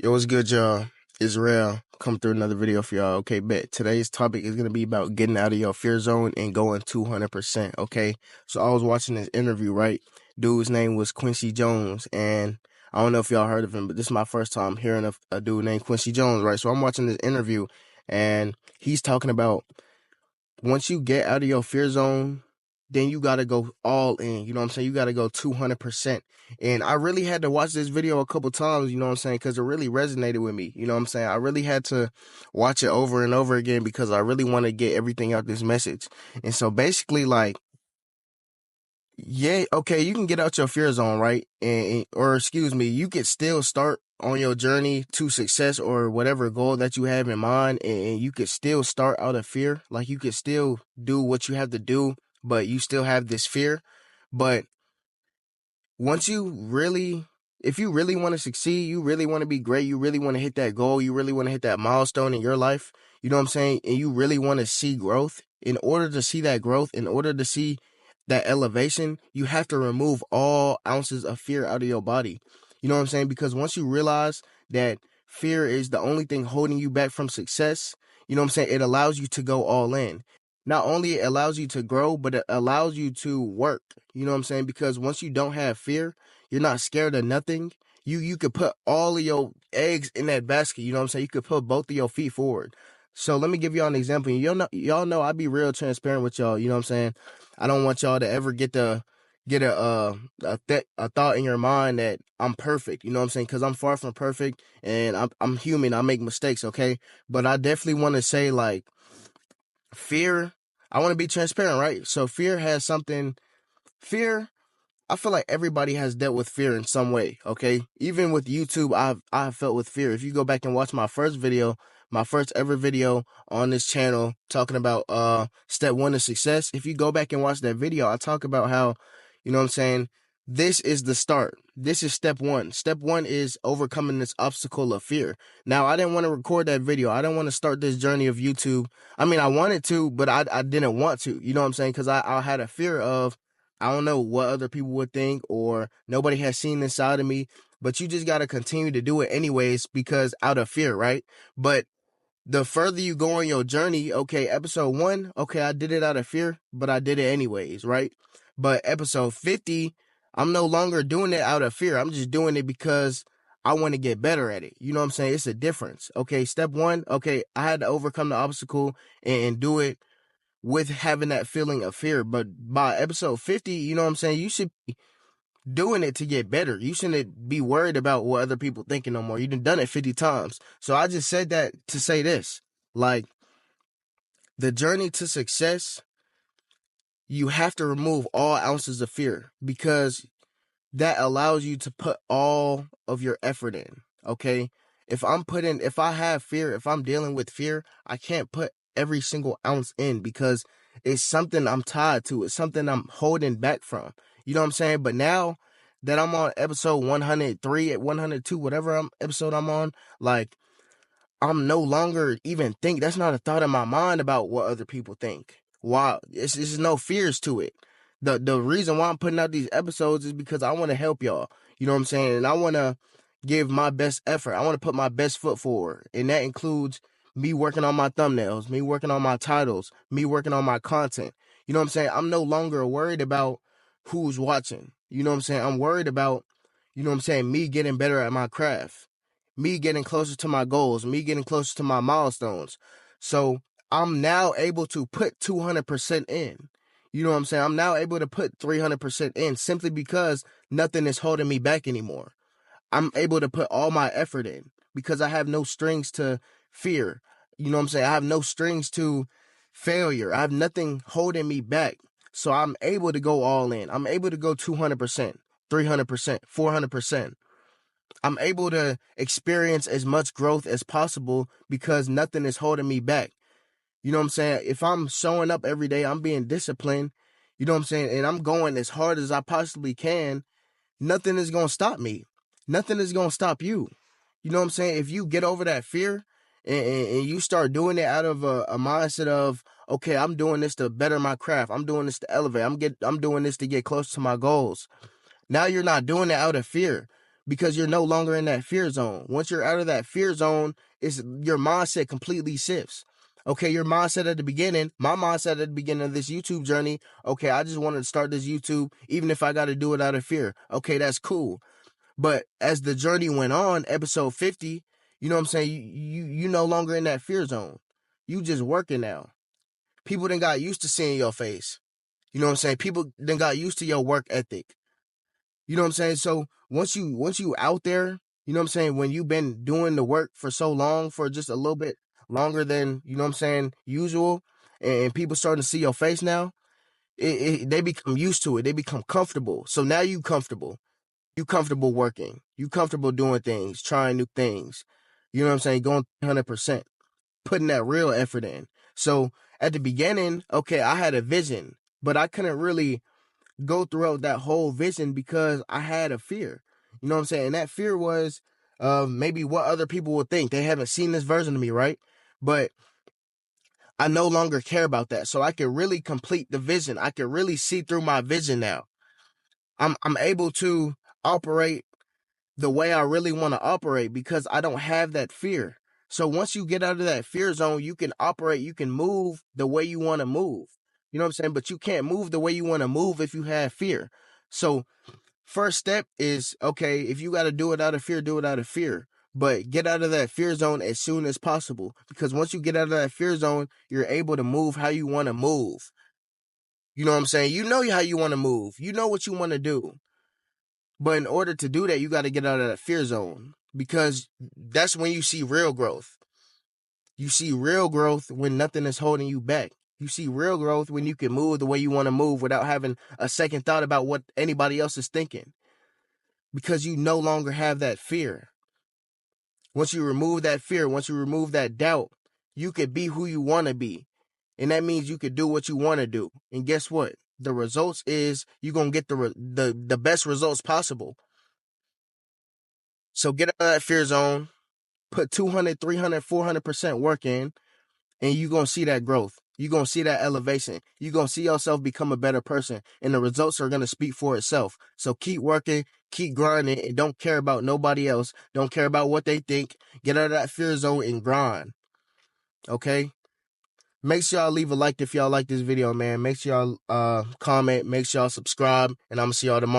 Yo, what's good, y'all? Israel, come through another video for y'all. Okay, bet. Today's topic is going to be about getting out of your fear zone and going 200%. Okay, so I was watching this interview, right? Dude's name was Quincy Jones, and I don't know if y'all heard of him, but this is my first time hearing of a dude named Quincy Jones, right? So I'm watching this interview, and he's talking about once you get out of your fear zone, then you got to go all in. You know what I'm saying? You got to go 200%. And I really had to watch this video a couple times, you know what I'm saying? Because it really resonated with me. You know what I'm saying? I really had to watch it over and over again because I really want to get everything out this message. And so basically, like, yeah, okay, you can get out your fear zone, right? Or excuse me, you can still start on your journey to success or whatever goal that you have in mind, and you could still start out of fear. Like you could still do what you have to do, but you still have this fear. But once you really, if you really want to succeed, you really want to be great, you really want to hit that goal, you really want to hit that milestone in your life, you know what I'm saying? And you really want to see growth. In order to see that growth, in order to see that elevation, you have to remove all ounces of fear out of your body. You know what I'm saying? Because once you realize that fear is the only thing holding you back from success, you know what I'm saying? It allows you to go all in. Not only it allows you to grow, but it allows you to work. You know what I'm saying? Because once you don't have fear, you're not scared of nothing. You could put all of your eggs in that basket. You know what I'm saying? You could put both of your feet forward. So let me give y'all an example. Y'all know I be real transparent with y'all. You know what I'm saying? I don't want y'all to ever get a thought in your mind that I'm perfect. You know what I'm saying? Because I'm far from perfect, and I'm human. I make mistakes. Okay, but I definitely want to say, like, fear. I want to be transparent, right? So fear has something. Fear, I feel like everybody has dealt with fear in some way, okay? Even with YouTube, I've felt with fear. If you go back and watch my first video, my first ever video on this channel talking about step 1 of success, if you go back and watch that video, I talk about how, you know what I'm saying, this is the start. This is step 1. Step 1 is overcoming this obstacle of fear. Now, I didn't want to record that video. I didn't want to start this journey of YouTube. I mean, I wanted to, but I didn't want to, you know what I'm saying? Because I had a fear of, I don't know what other people would think, or nobody has seen this side of me, but you just got to continue to do it anyways because out of fear, right? But the further you go on your journey, okay, episode 1, okay, I did it out of fear, but I did it anyways, right? But episode 50, I'm no longer doing it out of fear. I'm just doing it because I want to get better at it. You know what I'm saying? It's a difference. Okay, step 1, okay, I had to overcome the obstacle and do it with having that feeling of fear. But by episode 50, you know what I'm saying? You should be doing it to get better. You shouldn't be worried about what other people thinking no more. You done it 50 times. So I just said that to say this. Like, the journey to success, you have to remove all ounces of fear because that allows you to put all of your effort in. Okay? If I have fear, if I'm dealing with fear, I can't put every single ounce in because it's something I'm tied to. It's something I'm holding back from. You know what I'm saying? But now that I'm on episode 103, 102, whatever episode I'm on, like, I'm no longer even think. That's not a thought in my mind about what other people think. Why? It's no fears to it. The reason why I'm putting out these episodes is because I want to help y'all. You know what I'm saying? And I want to give my best effort. I want to put my best foot forward. And that includes me working on my thumbnails, me working on my titles, me working on my content. You know what I'm saying? I'm no longer worried about who's watching. You know what I'm saying? I'm worried about, you know what I'm saying, me getting better at my craft, me getting closer to my goals, me getting closer to my milestones. So I'm now able to put 200% in. You know what I'm saying? I'm now able to put 300% in simply because nothing is holding me back anymore. I'm able to put all my effort in because I have no strings to fear. You know what I'm saying? I have no strings to failure. I have nothing holding me back. So I'm able to go all in. I'm able to go 200%, 300%, 400%. I'm able to experience as much growth as possible because nothing is holding me back. You know what I'm saying? If I'm showing up every day, I'm being disciplined, you know what I'm saying? And I'm going as hard as I possibly can, nothing is going to stop me. Nothing is going to stop you. You know what I'm saying? If you get over that fear and you start doing it out of a mindset of, okay, I'm doing this to better my craft. I'm doing this to elevate. I'm doing this to get close to my goals. Now you're not doing it out of fear. because you're no longer in that fear zone. Once you're out of that fear zone, your mindset completely shifts. Okay, your mindset at the beginning, my mindset at the beginning of this YouTube journey, okay, I just wanted to start this YouTube, even if I got to do it out of fear. Okay, that's cool. But as the journey went on, episode 50, you know what I'm saying? You no longer in that fear zone. You just working now. People then got used to seeing your face. You know what I'm saying? People then got used to your work ethic. You know what I'm saying? So once you out there, you know what I'm saying, when you've been doing the work for so long, for just a little bit longer than, you know what I'm saying, usual, and people starting to see your face now, they become used to it. They become comfortable. So now you comfortable. You comfortable working. You comfortable doing things, trying new things. You know what I'm saying? Going 100%, putting that real effort in. So at the beginning, okay, I had a vision, but I couldn't really go throughout that whole vision because I had a fear. You know what I'm saying? And that fear was maybe what other people would think. They haven't seen this version of me, right? But I no longer care about that. So I can really complete the vision. I can really see through my vision now. I'm able to operate the way I really want to operate because I don't have that fear. So once you get out of that fear zone, you can operate, you can move the way you want to move. You know what I'm saying? But you can't move the way you want to move if you have fear. So first step is, okay, if you got to do it out of fear, do it out of fear. But get out of that fear zone as soon as possible. Because once you get out of that fear zone, you're able to move how you want to move. You know what I'm saying? You know how you want to move. You know what you want to do. But in order to do that, you got to get out of that fear zone, because that's when you see real growth. You see real growth when nothing is holding you back. You see real growth when you can move the way you want to move without having a second thought about what anybody else is thinking, because you no longer have that fear. Once you remove that fear, once you remove that doubt, you could be who you want to be. And that means you could do what you want to do. And guess what? The results is you're going to get the best results possible. So get out of that fear zone, put 200, 300, 400% work in, and you're going to see that growth. You're going to see that elevation. You're going to see yourself become a better person, and the results are going to speak for itself. So keep working, keep grinding, and don't care about nobody else. Don't care about what they think. Get out of that fear zone and grind. Okay? Make sure y'all leave a like if y'all like this video, man. Make sure y'all comment. Make sure y'all subscribe, and I'm going to see y'all tomorrow.